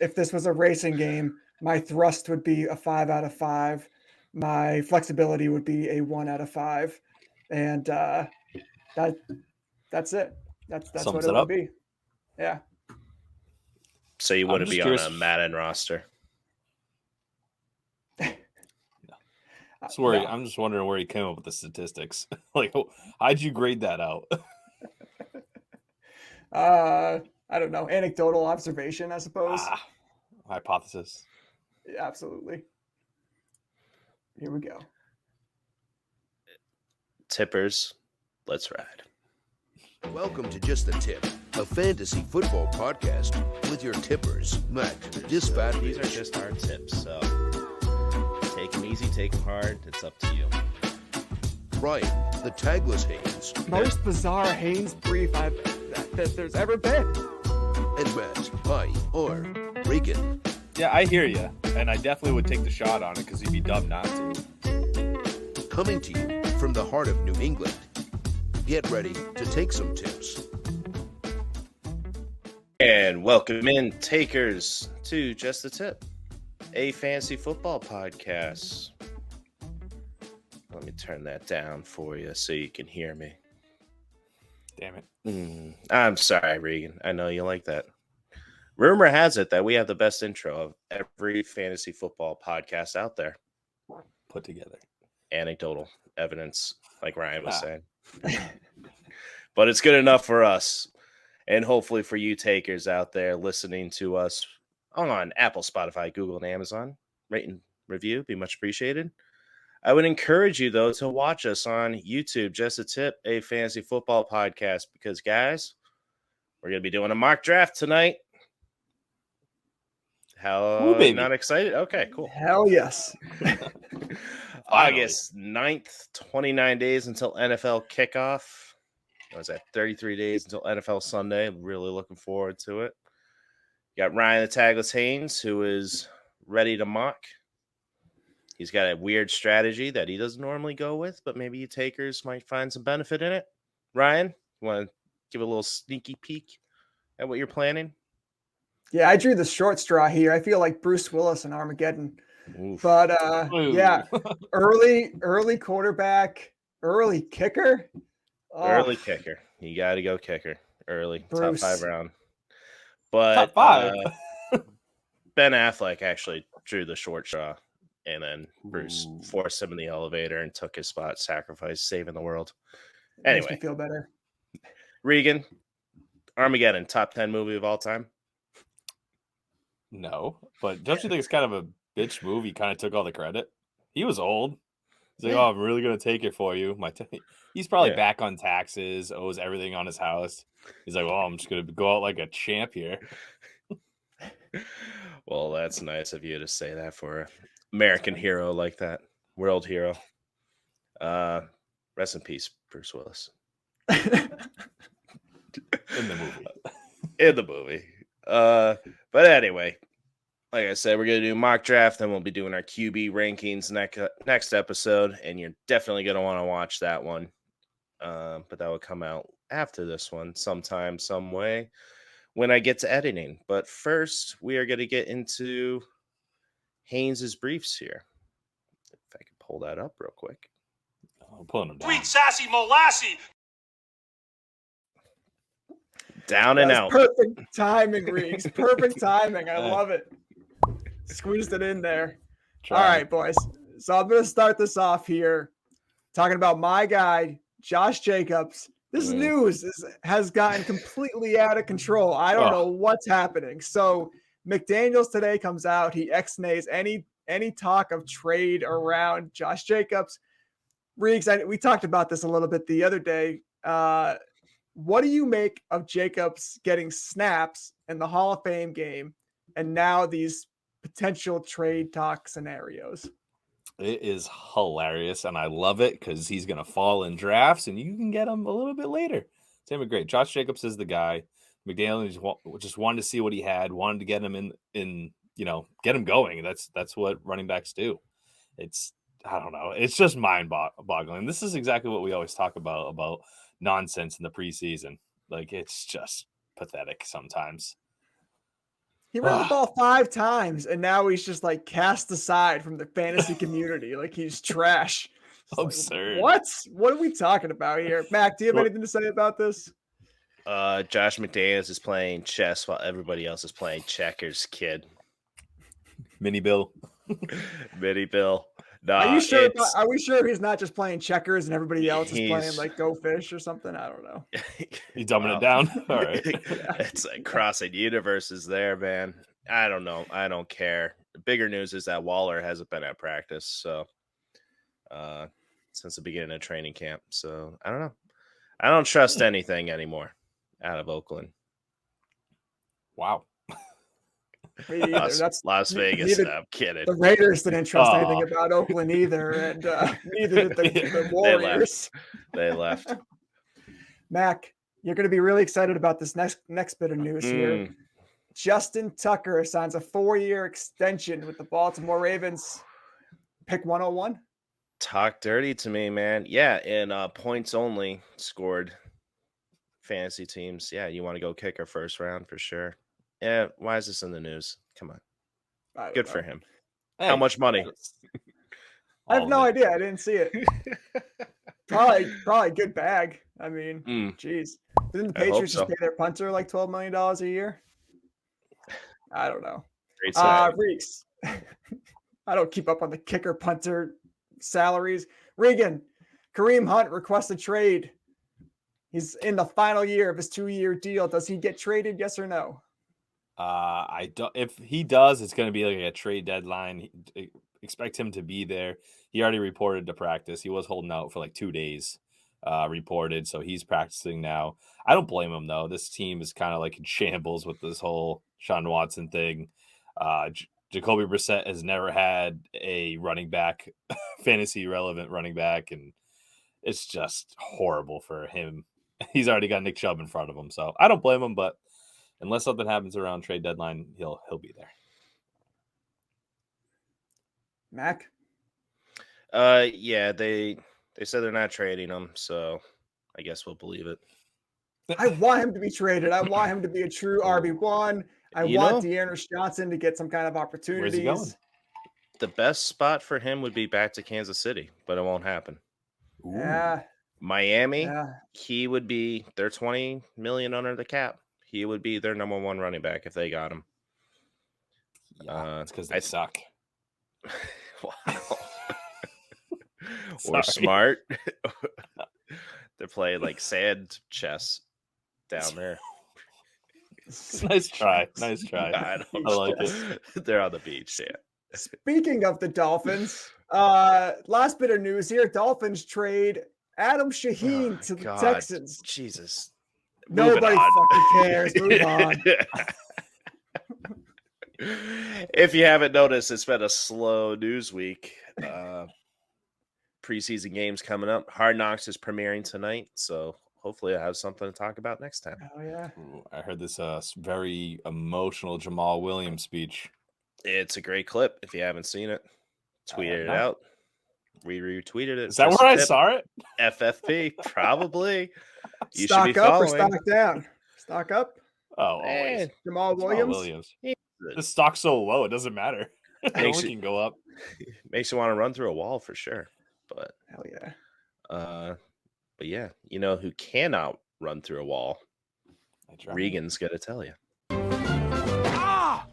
if this was a racing game, my thrust would be a 5 out of 5. My flexibility would be a 1 out of 5. And that's it. That's Sums what it it up. would be. Yeah. So you I'm wouldn't just be curious- on a Madden roster. No. I'm just wondering where he came up with the statistics. Like, how'd you grade that out? I don't know. Anecdotal observation, I suppose. Hypothesis. Yeah, absolutely. Here we go. Tippers, let's ride. Welcome to Just the Tip, a fantasy football podcast with your tippers, Matt, Disfatt-Bidge. These are just our tips, so take them easy, take them hard. It's up to you. Ryan, the Tagless Haynes, Most bizarre Haynes brief that there's ever been. and Matt, or Regan. Yeah, I hear you, and I definitely would take the shot on it because he'd be dumb not to. Coming to you from the heart of New England. Get ready to take some tips. And welcome in, takers, to Just the Tip, a fantasy football podcast. Let me turn that down for you so you can hear me. Damn it. I'm sorry, Regan. I know you like that. Rumor has it that we have the best intro of every fantasy football podcast out there. Put together. Anecdotal evidence, like Ryan was saying. But it's good enough for us. And hopefully for you takers out there listening to us on Apple, Spotify, Google, and Amazon. Rate and review, be much appreciated. I would encourage you, though, to watch us on YouTube, Just a Tip, a fantasy football podcast, because, guys, we're going to be doing a mock draft tonight. How baby. Not excited? Okay, cool. Hell yes. August 9th, 29 days until NFL kickoff. What was that? 33 days until NFL Sunday. I'm really looking forward to it. You got Ryan the Tagless Haynes, who is ready to mock. He's got a weird strategy that he doesn't normally go with, but maybe you takers might find some benefit in it. Ryan, you want to give a little sneaky peek at what you're planning? Yeah, I drew the short straw here. I feel like Bruce Willis in Armageddon. Oof. But Ooh. yeah, early quarterback, early kicker. Oh, Early kicker. You got to go kicker early. Bruce. Top 5 round. But Top 5. Ben Affleck actually drew the short straw, and then Bruce Ooh. forced him in the elevator and took his spot, sacrifice, saving the world. makes me Anyway, feel better. Regan, Armageddon, top 10 movie of all time. No, but don't you think it's kind of a bitch move? He kind of took all the credit. He was old. He's like, "Oh, I'm really gonna take it for you." He's probably Yeah. back on taxes, owes everything on his house. He's like, "Well, I'm just gonna go out like a champ here." Well, that's nice of you to say that for an American hero like that, world hero. Rest in peace, Bruce Willis. In the movie. In the movie. But anyway, like I said, we're going to do mock draft, and we'll be doing our QB rankings next episode, and you're definitely going to want to watch that one. But that will come out after this one sometime, some way, when I get to editing. But first, we are going to get into Haynes' briefs here. If I can pull that up real quick. I'm pulling him down. Sweet sassy molassie. Down and That's out. perfect timing, Reeks. Perfect timing. I love it. Squeezed it in there. Try. All right, boys. So I'm going to start this off here talking about my guy, Josh Jacobs. This news has gotten completely out of control. I don't know what's happening. So McDaniels today comes out. He ex-nays any talk of trade around Josh Jacobs. Reeks, we talked about this a little bit the other day. What do you make of Jacobs getting snaps in the Hall of Fame game and now these potential trade talk scenarios? It is hilarious, and I love it because he's going to fall in drafts, and you can get him a little bit later. Same with great. Josh Jacobs is the guy. McDaniels just wanted to see what he had, wanted to get him in get him going. That's what running backs do. I don't know. It's just mind-boggling. This is exactly what we always talk about nonsense in the preseason. Like, it's just pathetic sometimes. He ran the ball 5 times, and now he's just like cast aside from the fantasy community. Like he's trash. It's Absurd. Like, what are we talking about here? Mac, do you have anything to say about this? Josh McDaniels is playing chess while everybody else is playing checkers, kid. Mini Bill. Mini Bill. Nah, are we sure he's not just playing checkers and everybody else is playing he's- like Go Fish or something? I don't know. You dumbing it down? All right. It's like crossing universes there, man. I don't know. I don't care. The bigger news is that Waller hasn't been at practice, so since the beginning of training camp. So I don't know. I don't trust anything anymore out of Oakland. Wow. Me either. That's Las Vegas. neither- I'm kidding. The Raiders didn't trust anything about Oakland either, and neither did the Warriors. They left. Mac, you're going to be really excited about this next bit of news here. Justin Tucker signs a 4-year extension with the Baltimore Ravens. Pick 101. Talk dirty to me, man. Yeah, and points only scored fantasy teams. Yeah, you want to go kick our first round for sure. Yeah, why is this in the news? Come on. Good for him. Hey, How much money? I have no idea. I didn't see it. Probably good bag. I mean, geez. Didn't the I hope Patriots so. just pay their punter like $12 million a year? I don't know. Great side. Reeks. I don't keep up on the kicker punter salaries. Regan, Kareem Hunt requests a trade. He's in the final year of his 2-year deal. Does he get traded? Yes or no? I don't. If he does, it's going to be like a trade deadline. Expect him to be there. He already reported to practice. He was holding out for like 2 days. Reported, so he's practicing now. I don't blame him though. This team is kind of like in shambles with this whole Sean Watson thing. Jacoby Brissett has never had a running back, fantasy relevant running back, and it's just horrible for him. He's already got Nick Chubb in front of him, so I don't blame him. But unless something happens around trade deadline, he'll be there. Mac? Yeah, they said they're not trading him, so I guess we'll believe it. I want him to be traded. I want him to be a true RB1. I want Dearness Johnson to get some kind of opportunities. Where's he going? The best spot for him would be back to Kansas City, but it won't happen. Yeah. Miami, Yeah. he would be their $20 million under the cap. He would be their number 1 running back if they got him. Yeah, it's because they suck. Wow. Or smart. They're playing like sand chess down there. Nice try. I like it. They're on the beach. Yeah. Speaking of the Dolphins, last bit of news here: Dolphins trade Adam Shaheen to the Texans. Jesus. Nobody fucking cares. Move on. If you haven't noticed, it's been a slow news week. Preseason games coming up. Hard Knocks is premiering tonight, so hopefully I have something to talk about next time. Oh yeah. I heard this very emotional Jamal Williams speech. It's a great clip. If you haven't seen it, tweeted it out. We retweeted it. Is that where I saw it? FFP, probably. You Stock should be up following. or stock down? Stock up. Oh, always. Jamal Williams. The stock's so low, it doesn't matter. It only can go up. Makes you want to run through a wall for sure. But hell yeah. But yeah, you know who cannot run through a wall? Regan's gonna tell you. Ah!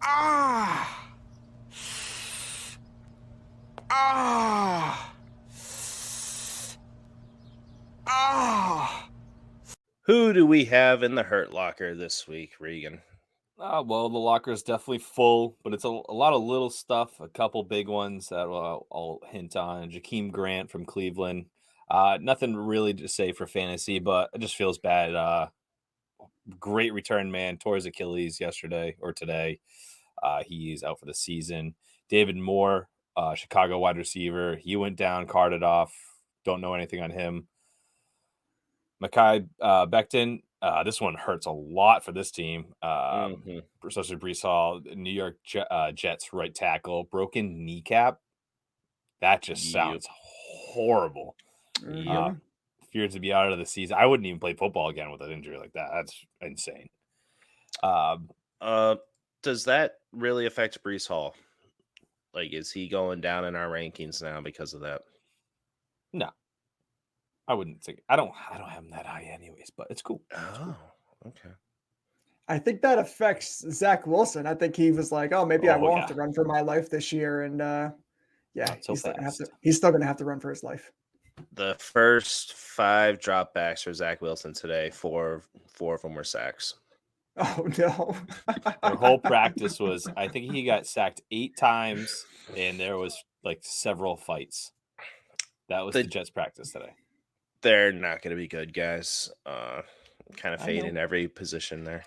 Ah! Ah! Ah! Who do we have in the Hurt Locker this week, Regan? Well, the locker is definitely full, but it's a lot of little stuff. A couple big ones that I'll hint on. Jakeem Grant from Cleveland. Nothing really to say for fantasy, but it just feels bad. Great return man. Tore his Achilles yesterday or today. He's out for the season. David Moore, Chicago wide receiver. He went down, carted off. Don't know anything on him. Mekhi Becton. This one hurts a lot for this team, especially Breece Hall. New York Jets right tackle, broken kneecap. That just sounds horrible. Feared to be out of the season. I wouldn't even play football again with an injury like that. That's insane. Does that really affect Breece Hall? Like, is he going down in our rankings now because of that? No, I wouldn't think. I don't have him that high, anyways. But it's cool. Oh, okay. I think that affects Zach Wilson. I think he was like, "Oh, maybe I Oh, won't yeah. have to run for my life this year," and yeah, Not so he's still gonna have to. fast. He's still gonna have to run for his life. The first 5 dropbacks for Zach Wilson today, four of them were sacks. Oh no! Their whole practice was, I think he got sacked 8 times, and there was like several fights. That was the Jets' practice today. They're not going to be good, guys. Kind of I fade know. in every position there.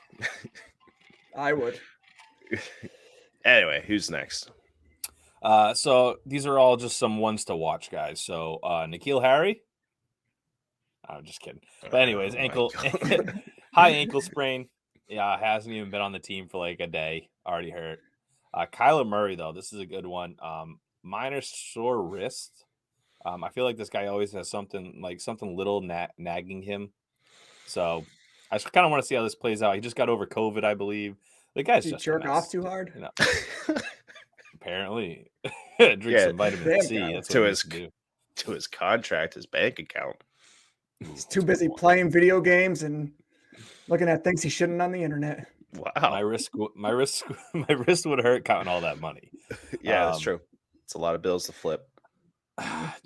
I would. Anyway, who's next? So these are all just some ones to watch, guys. So N'Keal Harry. I'm just kidding. But anyways, Oh my ankle God. high ankle sprain. Yeah, hasn't even been on the team for like a day. Already hurt. Kyler Murray, though, this is a good one. Minor sore wrist. I feel like this guy always has something little nagging him. So I just kind of want to see how this plays out. He just got over COVID, I believe. The guy's Did you just jerk a mess, off too hard? You know, apparently, drink some vitamin damn C. guy. That's To what he his- needs to do. To his contract, his bank account. He's too busy playing video games and looking at things he shouldn't on the internet. Wow. My wrist would hurt counting all that money. Yeah, that's true. It's a lot of bills to flip.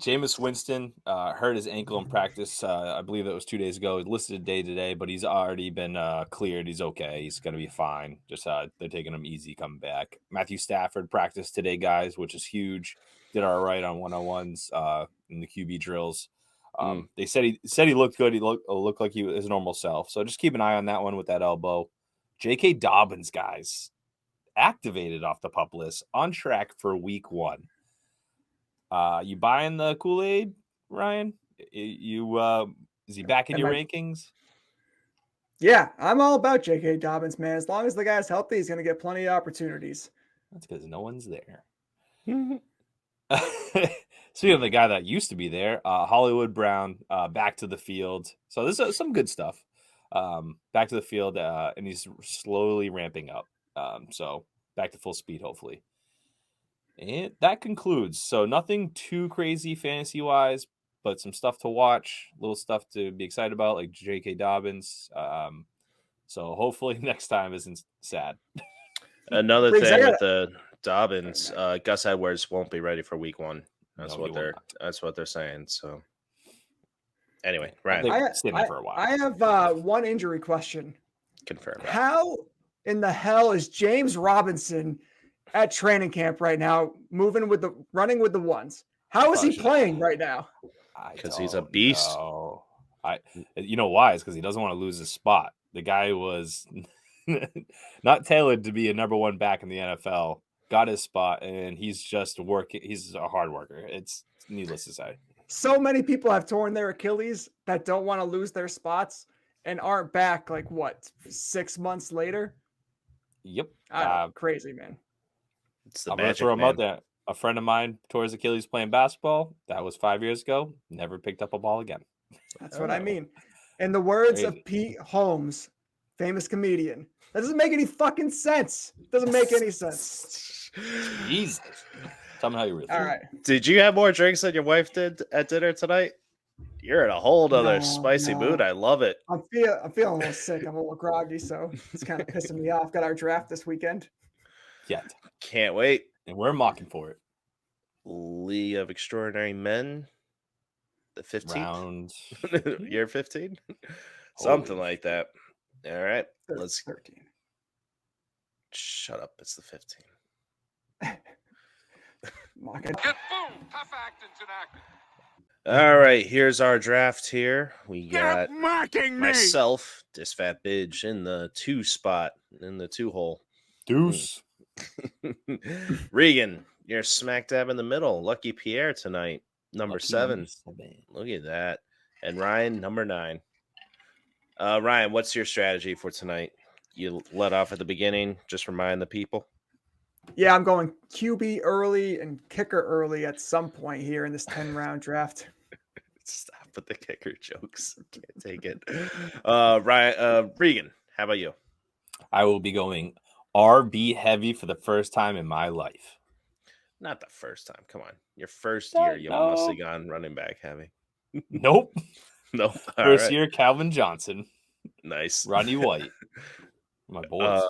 Jameis Winston hurt his ankle in practice. I believe it was 2 days ago. He's listed a day today, but he's already been cleared. He's okay. He's going to be fine. Just they're taking him easy coming back. Matthew Stafford practiced today, guys, which is huge. Did all right on 101s in the QB drills. They said he looked good. He looked like he was his normal self. So just keep an eye on that one with that elbow. J.K. Dobbins, guys, activated off the PUP list, on track for week 1. You buying the Kool-Aid, Ryan? Is he back in your rankings? Yeah, I'm all about J.K. Dobbins, man. As long as the guy's healthy, he's going to get plenty of opportunities. That's because no one's there. Speaking of the guy that used to be there, Hollywood Brown back to the field. So this is some good stuff. Back to the field, and he's slowly ramping up. So back to full speed, hopefully. And that concludes. So nothing too crazy fantasy-wise, but some stuff to watch, little stuff to be excited about, like J.K. Dobbins. So hopefully next time isn't sad. Another thing with the Dobbins, Gus Edwards won't be ready for week 1. That's what they're saying. So anyway, Ryan, I have one injury question. Confirm. How in the hell is James Robinson at training camp right now, running with the ones? How is he playing right now? Because he's a beast. You know why? It's because he doesn't want to lose his spot. The guy was not tailored to be a number 1 back in the NFL. Got his spot, and he's just working. He's a hard worker. It's needless to say. So many people have torn their Achilles that don't want to lose their spots and aren't back 6 months later. Yep. Crazy, man. It's the I'm going to throw him out there. A friend of mine tore his Achilles playing basketball. That was 5 years ago. Never picked up a ball again. That's what I mean. In the words of Pete Holmes, famous comedian, that doesn't make any fucking sense. Doesn't make any sense. Jesus. Tell me how you really feel. All right. Did you have more drinks than your wife did at dinner tonight? You're in a whole other spicy mood. I love it. I'm feeling a little sick. I'm a little groggy, so it's kind of pissing me off. Got our draft this weekend. Yet. Can't wait. And we're mocking for it. League of Extraordinary Men. The 15th round. Year 15? Something like that. All right. Let's 13. Shut up. It's the 15th. Mock it. Get fooled. Tough acting's an acting. All right, here's our draft here. We got mocking myself, Disfatt-Bidge, in the 2 spot, in the 2 hole. Deuce. Regan, you're smack dab in the middle. Lucky Pierre tonight, number 7. Look at that. And Ryan, number 9. Ryan, what's your strategy for tonight? You let off at the beginning. Just remind the people. Yeah, I'm going QB early and kicker early at some point here in this 10-round draft. Stop with the kicker jokes. Can't take it. Ryan, Regan, how about you? I will be going RB heavy for the first time in my life. Not the first time. Come on. Your first year, you must No. have gone running back heavy. Nope. Nope. All First right. year, Calvin Johnson, Nice. Rodney White. My boys.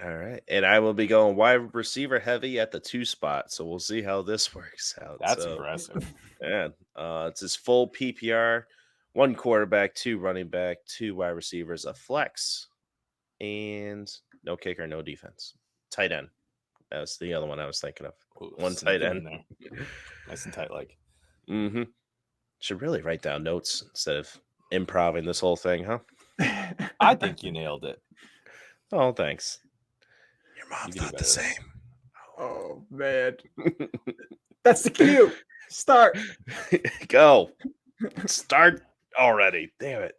All right. And I will be going wide receiver heavy at the 2 spot. So we'll see how this works out. That's So, impressive. yeah. It's his full PPR, 1 quarterback, 2 running back, 2 wide receivers, a flex, and no kicker, no defense. Tight end. That was the other one I was thinking of. Ooh, 1 sneak tight it end. in there. Nice and tight like. Mm-hmm. Should really write down notes instead of improving this whole thing, huh? I think you nailed it. Oh, thanks. Your You mom's can do not the better. same. Oh man, that's the cue. Start. Go. Start already. Damn it.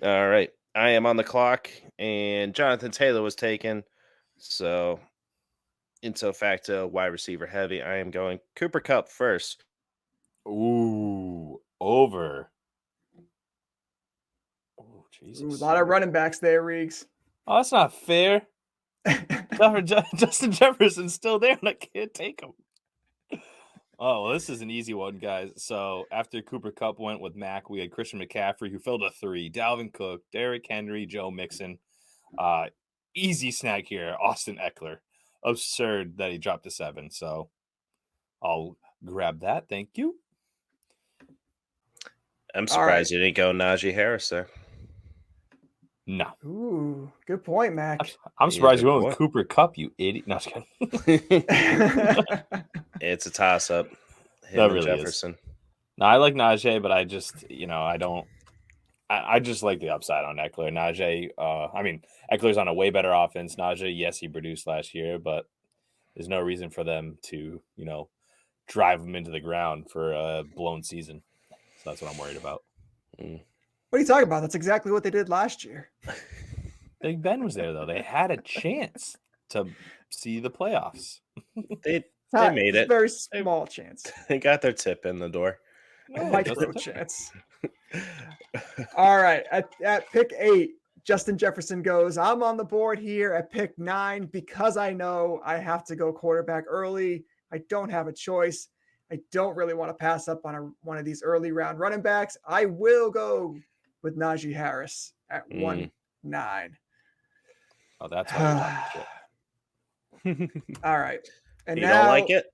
All right. I am on the clock, and Jonathan Taylor was taken. So, ipso facto, wide receiver heavy. I am going Cooper Kupp first. Ooh, over. Oh, Ooh, Jesus. a lot of running backs there, Reeks. Oh, that's not fair. Justin Jefferson's still there, and I can't take him. Oh, well, this is an easy one, guys. So after Cooper Kupp went with Mac, we had Christian McCaffrey, who filled a 3, Dalvin Cook, Derrick Henry, Joe Mixon. Easy snack here, Austin Eckler. Absurd that he dropped to 7. So I'll grab that. Thank you. I'm surprised you didn't go Najee Harris there. No. Ooh, good point, Mac. I'm surprised you good went with Cooper Kupp, you idiot. No, just kidding. It's a toss-up. Him That and really Jefferson. is. No, I like Najee, but I just, I just like the upside on Eckler. Najee, Eckler's on a way better offense. Najee, yes, he produced last year, but there's no reason for them to, drive him into the ground for a blown season. So that's what I'm worried about. What are you talking about? That's exactly what they did last year. Big Ben was there, though. They had a chance to see the playoffs. They made It's it. a very small chance. They got their tip in the door. A micro chance. All right. At pick 8, Justin Jefferson goes. I'm on the board here at pick 9 because I know I have to go quarterback early. I don't have a choice. I don't really want to pass up on one of these early round running backs. I will go with Najee Harris at 1-9. Oh, that's why you're talking shit. All right. And You now, don't like it?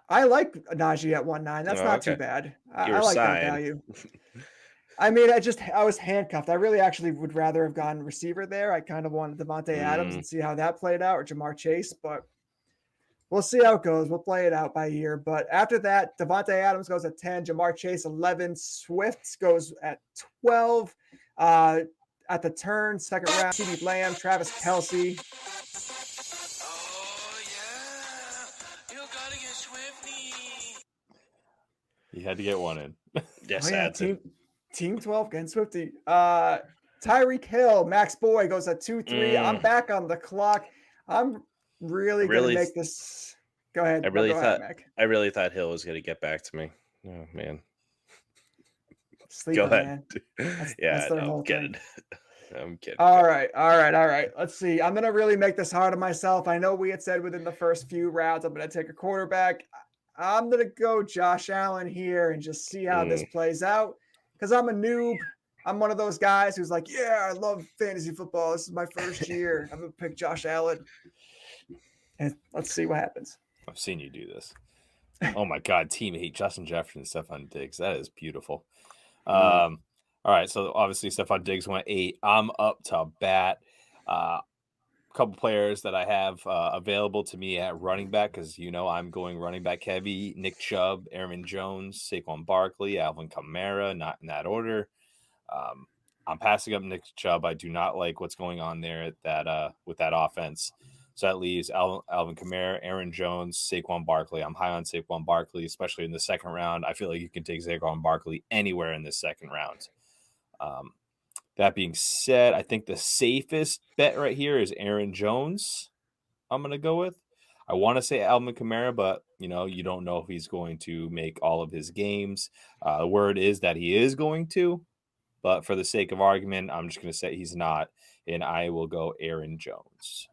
I like Najee at 1-9. That's not too okay. bad. I Your like side. that value. I mean, I was handcuffed. I really actually would rather have gone receiver there. I kind of wanted Devontae Adams and see how that played out, or Jamar Chase, but we'll see how it goes. We'll play it out by ear. But after that, Devontae Adams goes at 10, Jamar Chase 11, Swift goes at 12. At the turn, second round, CeeDee Lamb, Travis Kelce. Oh, yeah. You gotta get Swifty. You had to get one in. Yes, Oh, yeah, had to. Team 12 against Swifty. Tyreek Hill, Max Boy goes at 2-3. I'm back on the clock. I'm really going to make this. Go ahead. I really Mac. thought Hill was going to get back to me. Oh man. Sleeper, Go ahead. Man. That's their I'm whole kidding. thing. I'm kidding. All right. Let's see. I'm going to really make this hard on myself. I know we had said within the first few rounds, I'm going to take a quarterback. I'm going to go Josh Allen here and just see how this plays out because I'm a noob. I'm one of those guys who's like, yeah, I love fantasy football. This is my first year. I'm going to pick Josh Allen. And let's see what happens. I've seen you do this. Oh, my God. Team 8, Justin Jefferson, Stephon Diggs. That is beautiful. All right. So, obviously, Stephon Diggs went 8. I'm up to bat. A couple players that I have available to me at running back because, I'm going running back heavy. Nick Chubb, Aaron Jones, Saquon Barkley, Alvin Kamara, not in that order. I'm passing up Nick Chubb. I do not like what's going on there at that with that offense. So that leaves Alvin Kamara, Aaron Jones, Saquon Barkley. I'm high on Saquon Barkley, especially in the second round. I feel like you can take Saquon Barkley anywhere in the second round. That being said, I think the safest bet right here is Aaron Jones. I'm going to go with. I want to say Alvin Kamara, but you don't know if he's going to make all of his games. The word is that he is going to, But for the sake of argument, I'm just going to say he's not, and I will go Aaron Jones.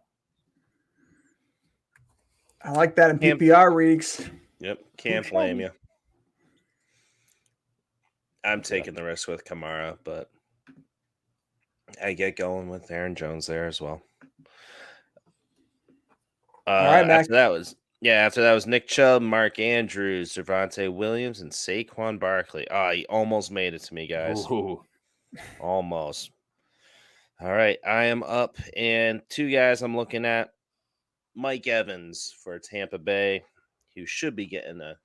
I like that in Camp- PPR leagues. Yep, can't blame you. I'm taking the risk with Kamara, but I get going with Aaron Jones there as well. All right, Mac. After that was Nick Chubb, Mark Andrews, Javonte Williams, and Saquon Barkley. He almost made it to me, guys. Ooh. Almost. All right, I am up, and two guys I'm looking at. Mike Evans for Tampa Bay, who should be getting a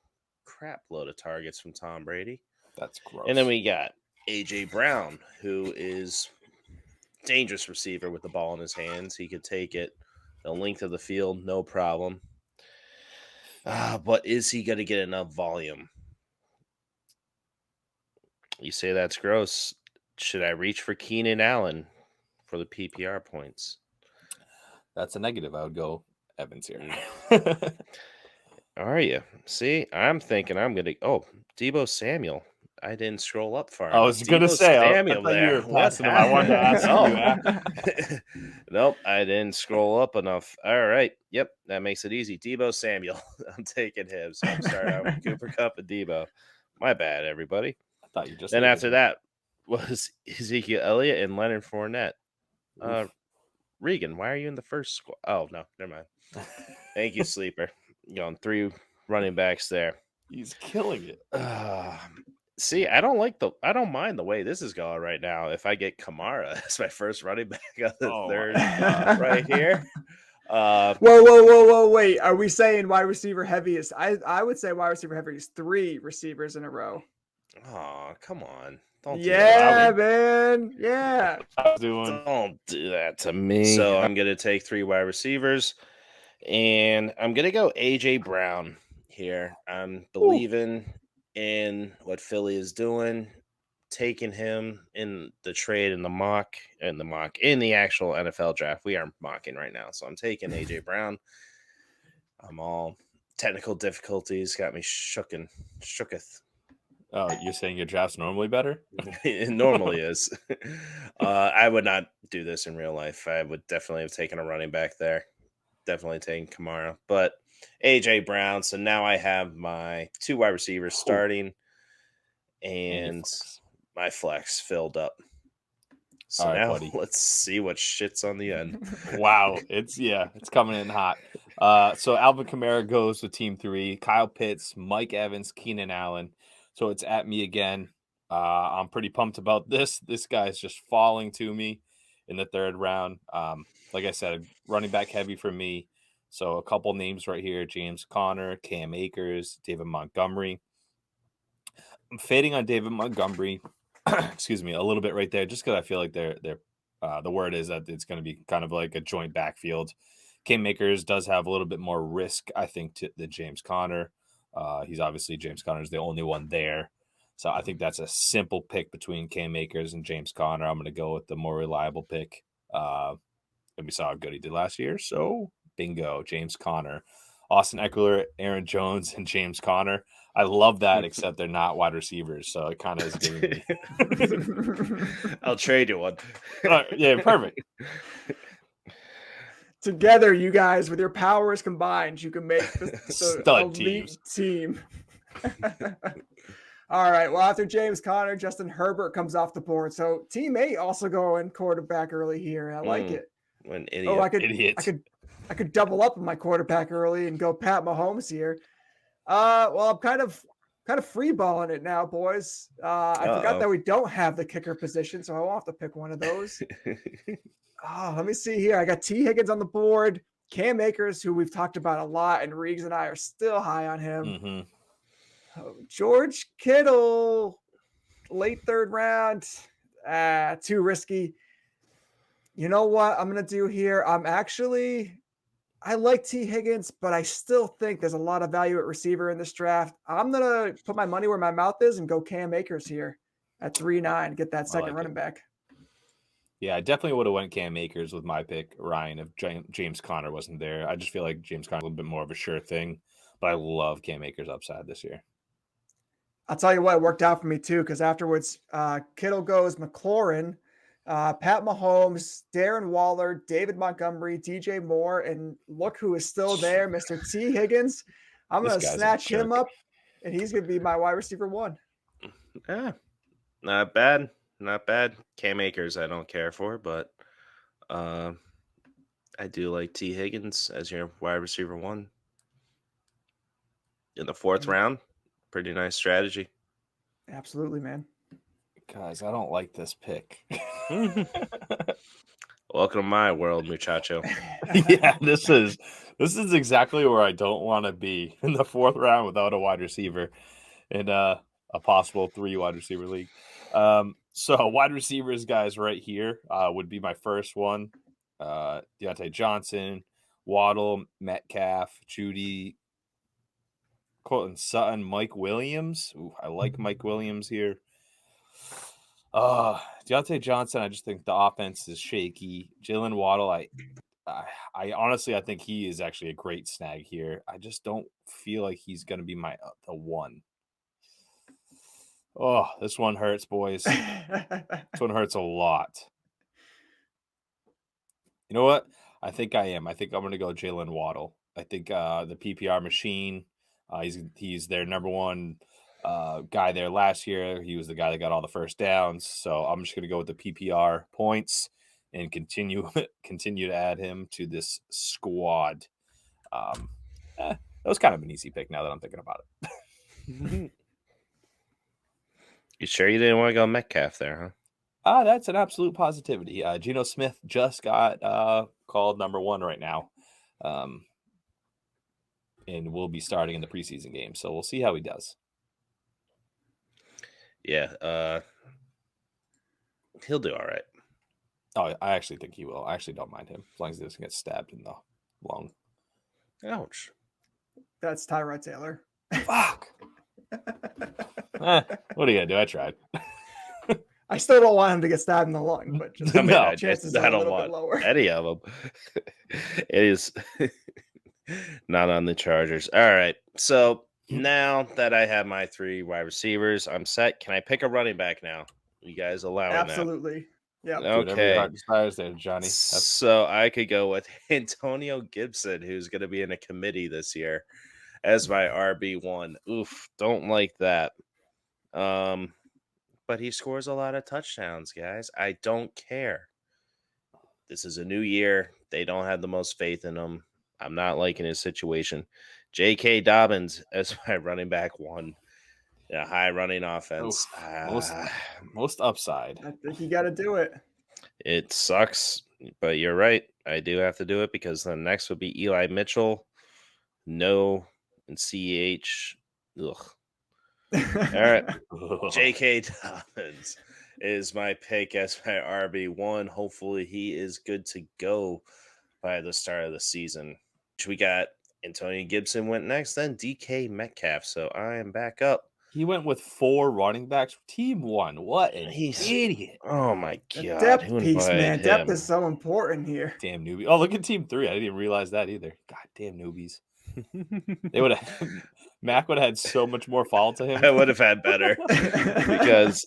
crap load of targets from Tom Brady. That's gross. And then we got A.J. Brown, who is dangerous receiver with the ball in his hands. He could take it the length of the field, no problem. But is he going to get enough volume? You say that's gross. Should I reach for Keenan Allen for the PPR points? That's a negative. I would go Evans here. Are you? See, I'm thinking I'm going to. Oh, Deebo Samuel. I didn't scroll up far. I was going to say, I thought you were passing him. I wanted to ask you. Nope, I didn't scroll up enough. All right. Yep, that makes it easy. Deebo Samuel. I'm taking him. So I'm starting out with Cooper Kupp and Deebo. My bad, everybody. I thought you just. Then after that was Ezekiel Elliott and Leonard Fournette. Regan, why are you in the first squad? Oh, no, never mind. Thank you, Sleeper. Going 3 running backs there. He's killing it. See, I don't mind the way this is going right now. If I get Kamara as my first running back on the third right here. Whoa, wait. Are we saying wide receiver heaviest? I would say wide receiver heavy is 3 receivers in a row. Oh, come on. Don't do that. Man. Yeah. Don't do that to me. So I'm going to take 3 wide receivers, and I'm going to go A.J. Brown here. I'm believing in what Philly is doing, taking him in the trade in the actual NFL draft. We are mocking right now. So I'm taking A.J. Brown. I'm all technical difficulties got me shooketh. Oh, you're saying your draft's normally better? It normally is. I would not do this in real life. I would definitely have taken a running back there. Definitely taking Kamara. But A.J. Brown. So now I have my 2 wide receivers starting and my flex filled up. So all right, now buddy. Let's see what shits on the end. Wow. It's coming in hot. So Alvin Kamara goes with team 3. Kyle Pitts, Mike Evans, Keenan Allen. So it's at me again. I'm pretty pumped about this. This guy's just falling to me in the 3rd round. Like I said, running back heavy for me. So a couple names right here: James Conner, Cam Akers, David Montgomery. I'm fading on David Montgomery. Excuse me, a little bit right there, just because I feel like they're the word is that it's going to be kind of like a joint backfield. Cam Akers does have a little bit more risk, I think, than James Conner. James Conner's the only one there. So I think that's a simple pick between Cam Akers and James Conner. I'm going to go with the more reliable pick. And we saw how good he did last year. So bingo, James Conner. Austin Eckler, Aaron Jones, and James Conner. I love that, except they're not wide receivers. So it kind of is giving me. I'll trade you one. Yeah, perfect. Together, you guys, with your powers combined, you can make the Stud elite team. All right. Well, after James Conner, Justin Herbert comes off the board. So team 8 also going quarterback early here. I like it. An idiot. I could double up on my quarterback early and go Pat Mahomes here. Well, I'm kind of free balling it now, boys. I forgot that we don't have the kicker position, so I won't have to pick one of those. Let me see here. I got T. Higgins on the board, Cam Akers, who we've talked about a lot, and Regan and I are still high on him. Mm-hmm. George Kittle, late 3rd round, too risky. You know what I'm going to do here? I like T. Higgins, but I still think there's a lot of value at receiver in this draft. I'm going to put my money where my mouth is and go Cam Akers here at 3-9, get that second running back. Yeah, I definitely would have went Cam Akers with my pick, Ryan, if James Conner wasn't there. I just feel like James Conner is a little bit more of a sure thing, but I love Cam Akers' upside this year. I'll tell you what, it worked out for me too, because afterwards, Kittle goes McLaurin, Pat Mahomes, Darren Waller, David Montgomery, DJ Moore, and look who is still there, Mr. T. Higgins. I'm This going to guy's a snatch him jerk. up, and he's going to be my wide receiver 1. Yeah, not bad. Not bad. Cam Akers, I don't care for, but I do like T. Higgins as your wide receiver 1 in the 4th round. Pretty nice strategy. Absolutely, man. Guys, I don't like this pick. Welcome to my world, muchacho. Yeah, this is exactly where I don't want to be in the 4th round without a wide receiver in a possible 3 wide receiver league. So wide receivers, guys, right here would be my first one. Deontay Johnson, Waddle, Metcalf, Judy, Colton Sutton, Mike Williams. Ooh, I like Mike Williams here. Deontay Johnson, I just think the offense is shaky. Jalen Waddle, I honestly, I think he is actually a great snag here. I just don't feel like he's going to be the one. Oh, this one hurts, boys. This one hurts a lot. You know what? I think I am. I think I'm going to go Jalen Waddle. I think the PPR machine, he's their number one guy there last year. He was the guy that got all the first downs. So I'm just going to go with the PPR points and continue to add him to this squad. That was kind of an easy pick now that I'm thinking about it. You sure you didn't want to go Metcalf there, huh? That's an absolute positivity. Geno Smith just got called number 1 right now. And will be starting in the preseason game. So we'll see how he does. Yeah, he'll do all right. Oh, I actually think he will. I actually don't mind him as long as he doesn't get stabbed in the lung. Ouch. That's Tyrod Taylor. Fuck. What are you gonna do? I tried. I still don't want him to get stabbed in the lung, but just No, chances I are a don't little bit want lower. any of them. It is not on the Chargers. All right. So now that I have my 3 wide receivers, I'm set. Can I pick a running back now? You guys allowing Absolutely. Yeah. that? Whatever your Okay. heart desires there, Johnny. So I could go with Antonio Gibson, who's going to be in a committee this year as my RB1. Oof, don't like that. But he scores a lot of touchdowns, guys. I don't care. This is a new year. They don't have the most faith in him. I'm not liking his situation. J.K. Dobbins as my running back 1. A high running offense. Most upside. I think you got to do it. It sucks, but you're right. I do have to do it because the next would be Eli Mitchell. No, and CH. Ugh. All right. J.K. Dobbins is my pick as my RB1. Hopefully he is good to go by the start of the season. We got Antonio Gibson went next, then DK Metcalf. So I am back up. He went with 4 running backs. Team 1. What an idiot. Oh my The God. depth Who piece, invited man. Depth him? is so important here. Damn newbie. Oh, look at Team 3. I didn't even realize that either. God damn newbies. They would have Mac would have had so much more fall to him. I would have had better because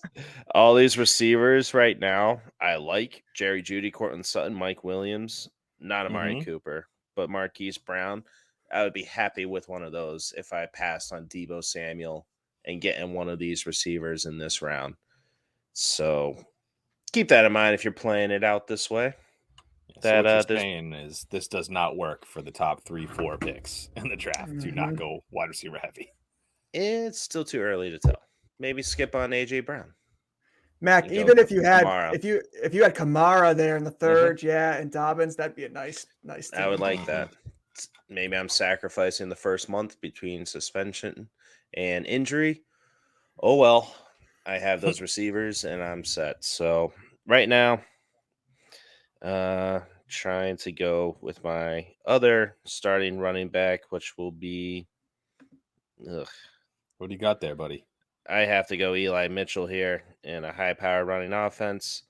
all these receivers right now, I like Jerry Jeudy, Cortland Sutton, Mike Williams, not Amari Cooper, but Marquise Brown. I would be happy with one of those if I passed on Deebo Samuel and getting one of these receivers in this round. So keep that in mind if you're playing it out this way. So what you're saying is this does not work for the top 3-4 picks in the draft. Do not go wide receiver heavy. It's still too early to tell. Maybe skip on AJ Brown. Mac, even if you had if you had Kamara there in the 3rd, and Dobbins, that'd be a nice team. I would like that. Maybe I'm sacrificing the first month between suspension and injury. Oh well, I have those receivers and I'm set. So right now, trying to go with my other starting running back, which will be. What do you got there, buddy? I have to go Eli Mitchell here in a high power running offense.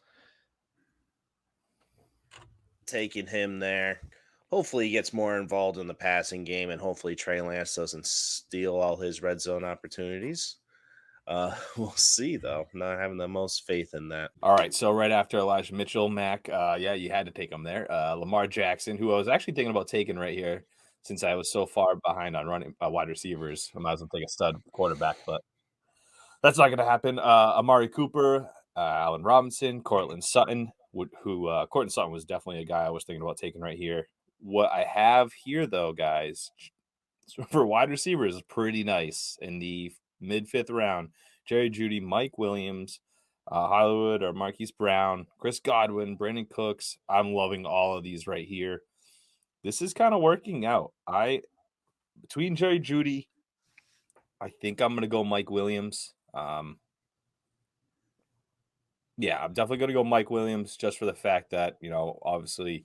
Taking him there. Hopefully he gets more involved in the passing game, and hopefully Trey Lance doesn't steal all his red zone opportunities. We'll see, though. I'm not having the most faith in that. All right, so right after Elijah Mitchell, Mac, yeah, you had to take him there. Lamar Jackson, who I was actually thinking about taking right here, since I was so far behind on running wide receivers. I might as well take a stud quarterback, but that's not going to happen. Amari Cooper, Allen Robinson, Cortland Sutton, Cortland Sutton was definitely a guy I was thinking about taking right here. What I have here, though, guys, for wide receivers is pretty nice in the mid-fifth round. Jerry Jeudy, Mike Williams, Hollywood or Marquise Brown, Chris Godwin, Brandon Cooks. I'm loving all of these right here. This is kind of working out. Between Jerry Jeudy, I think I'm going to go Mike Williams. Yeah, I'm definitely going to go Mike Williams just for the fact that, obviously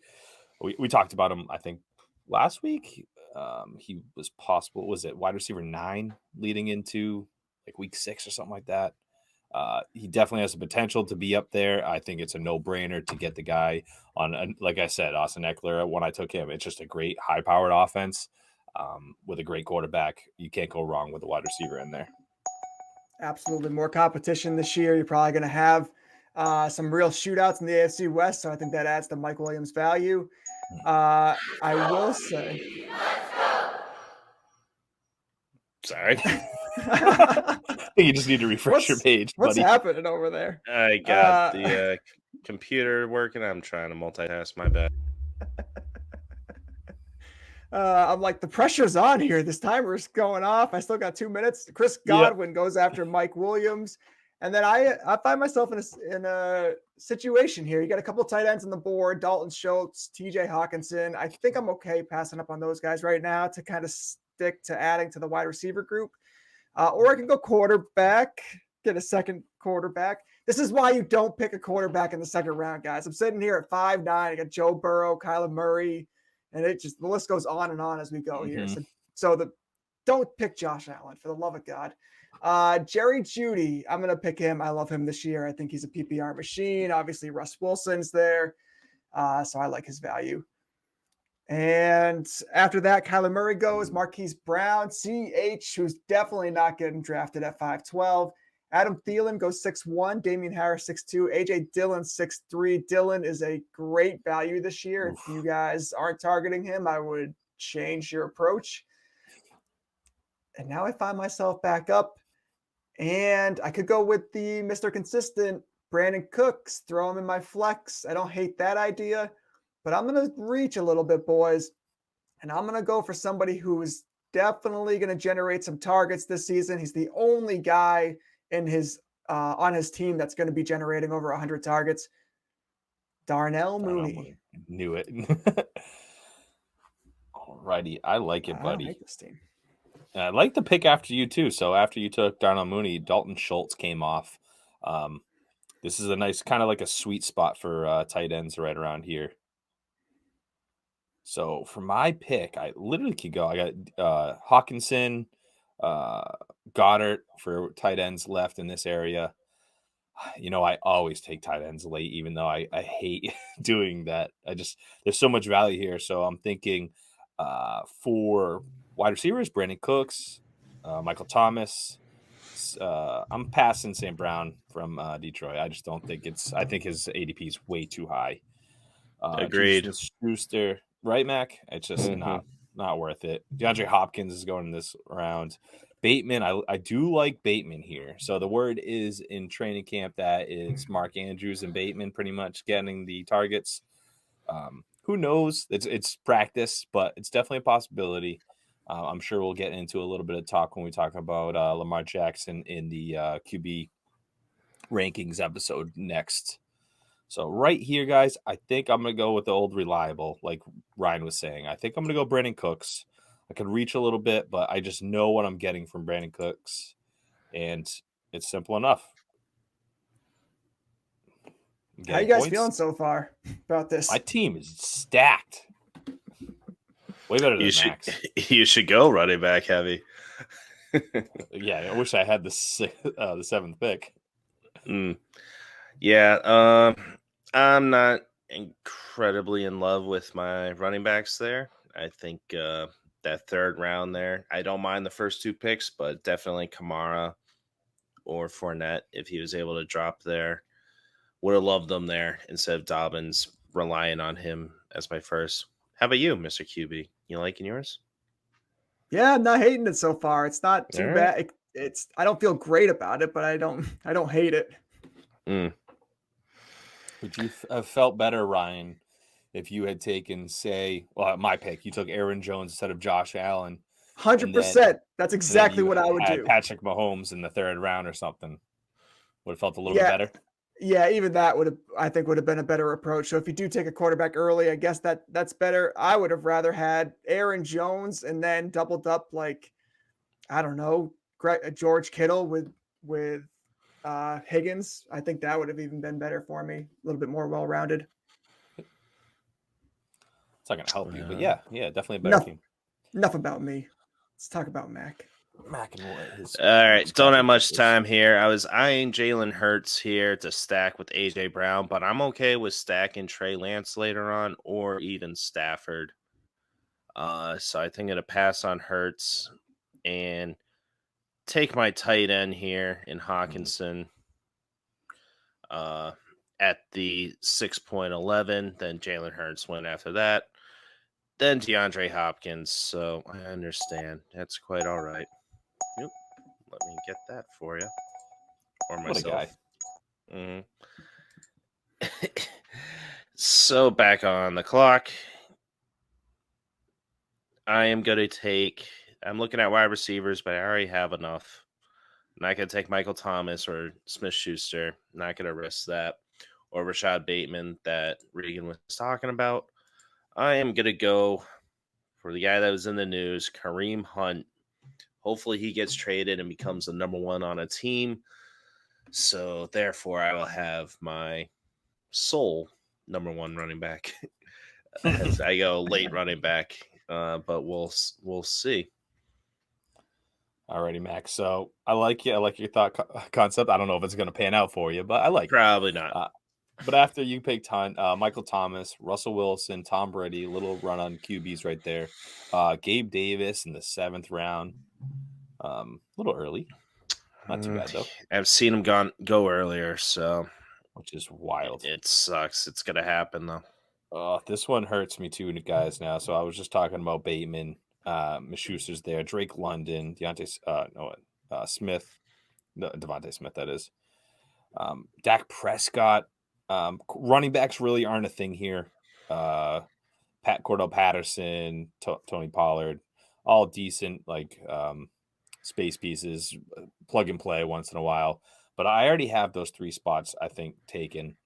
we talked about him, I think, last week. He was possible, was it wide receiver 9 leading into like week 6 or something like that. He definitely has the potential to be up there. I think it's a no-brainer to get the guy on, like I said, Austin Eckler. When I took him, it's just a great high-powered offense with a great quarterback. You can't go wrong with a wide receiver in there. Absolutely. More competition this year. You're probably going to have some real shootouts in the AFC West, so I think that adds to Mike Williams' value. I will say. Sorry. You just need to refresh your page, what's buddy. happening over there? I got the computer working. I'm trying to multitask. My bad. I'm like, the pressure's on here. This timer's going off. I still got 2 minutes. Chris Godwin goes after Mike Williams. And then I find myself in a situation here. You got a couple of tight ends on the board, Dalton Schultz, TJ Hawkinson. I think I'm okay passing up on those guys right now to kind of stick to adding to the wide receiver group. Or I can go quarterback, get a second quarterback. This is why you don't pick a quarterback in the second round, guys. I'm sitting here at 5'9". I got Joe Burrow, Kyler Murray, and the list goes on and on as we go here. So don't pick Josh Allen, for the love of God. Jerry Jeudy, I'm going to pick him. I love him this year. I think he's a PPR machine. Obviously, Russ Wilson's there. So I like his value. And after that, Kyler Murray goes, Marquise Brown, CH, who's definitely not getting drafted at 5'12". Adam Thielen goes 6'1", Damian Harris 6'2", AJ Dillon 6'3". Dillon is a great value this year. If you guys aren't targeting him, I would change your approach. And now I find myself back up, and I could go with the Mr. Consistent Brandon Cooks, throw him in my flex. I don't hate that idea, but I'm going to reach a little bit, boys, and I'm going to go for somebody who is definitely going to generate some targets this season. He's the only guy in his on his team that's going to be generating over 100 targets. Darnell Mooney. Knew it. Alrighty, I like it, buddy. I like this team. I like the pick after you too. So after you took Darnell Mooney, Dalton Schultz came off. This is a nice kind of like a sweet spot for tight ends right around here. So for my pick, I literally could go. I got Hawkinson, Goddard for tight ends left in this area. I always take tight ends late, even though I hate doing that. There's so much value here. So I'm thinking for wide receivers, Brandon Cooks, Michael Thomas. I'm passing St. Brown from Detroit. I just don't think I think his ADP is way too high. Agreed. Schuster, right, Mac? It's just not worth it. DeAndre Hopkins is going this round. Bateman, I do like Bateman here. So the word is in training camp that it's Mark Andrews and Bateman pretty much getting the targets. Who knows? It's practice, but it's definitely a possibility. I'm sure we'll get into a little bit of talk when we talk about Lamar Jackson in the QB rankings episode next. So right here, guys, I think I'm going to go with the old reliable, like Ryan was saying. I think I'm going to go Brandon Cooks. I could reach a little bit, but I just know what I'm getting from Brandon Cooks, and it's simple enough. How you guys feeling so far about this? My team is stacked. Way better than Max. You should go running back heavy. Yeah, I wish I had the 7th pick. Yeah, I'm not incredibly in love with my running backs there. I think that third round there, I don't mind the first 2 picks, but definitely Kamara or Fournette if he was able to drop there. Would have loved them there instead of Dobbins relying on him as my first. How about you, Mr. QB? You liking yours? Yeah, I'm not hating it so far. It's not too All right. bad. It's I don't feel great about it, but I don't hate it. Mm. Would you have felt better, Ryan, if you had taken, say, well, my pick, you took Aaron Jones instead of Josh Allen? 100%. That's exactly you what I would had do. Patrick Mahomes in the 3rd round or something. Would have felt a little bit Yeah. better. Yeah, even that would have been a better approach. So if you do take a quarterback early, I guess that's better. I would have rather had Aaron Jones and then doubled up like, I don't know, George Kittle with Higgins. I think that would have even been better for me. A little bit more well-rounded. It's not going to help you, but yeah, definitely a better team. Enough about me. Let's talk about Mac. Mac and what All right, don't have much time here. I was eyeing Jalen Hurts here to stack with AJ Brown, but I'm okay with stacking Trey Lance later on or even Stafford. So I think I'm going to pass on Hurts and take my tight end here in Hawkinson at the 6.11. Then Jalen Hurts went after that. Then DeAndre Hopkins. So I understand. That's quite all right. Yep. Let me get that for you. Or myself. What a guy. So back on the clock. I am going to take... I'm looking at wide receivers, but I already have enough. I'm not going to take Michael Thomas or Smith-Schuster. Not going to risk that. Or Rashad Bateman that Regan was talking about. I am going to go for the guy that was in the news, Kareem Hunt. Hopefully he gets traded and becomes the number 1 on a team. So therefore, I will have my sole number 1 running back as I go late running back. But we'll see. Alrighty, Max. So I like you. I like your thought concept. I don't know if it's going to pan out for you, but I like Probably not. But after you picked Michael Thomas, Russell Wilson, Tom Brady, little run on QBs right there. Gabe Davis in the 7th round. A little early. Not too bad, though. I've seen him go earlier, so. Which is wild. It sucks. It's going to happen, though. This one hurts me too, guys, now. So I was just talking about Bateman. Schuster's there. Drake London. Smith. No, Devontae Smith, that is. Dak Prescott. Running backs really aren't a thing here. Cordell Patterson, Tony Pollard, all decent space pieces, plug and play once in a while. But I already have those 3 spots, I think, taken.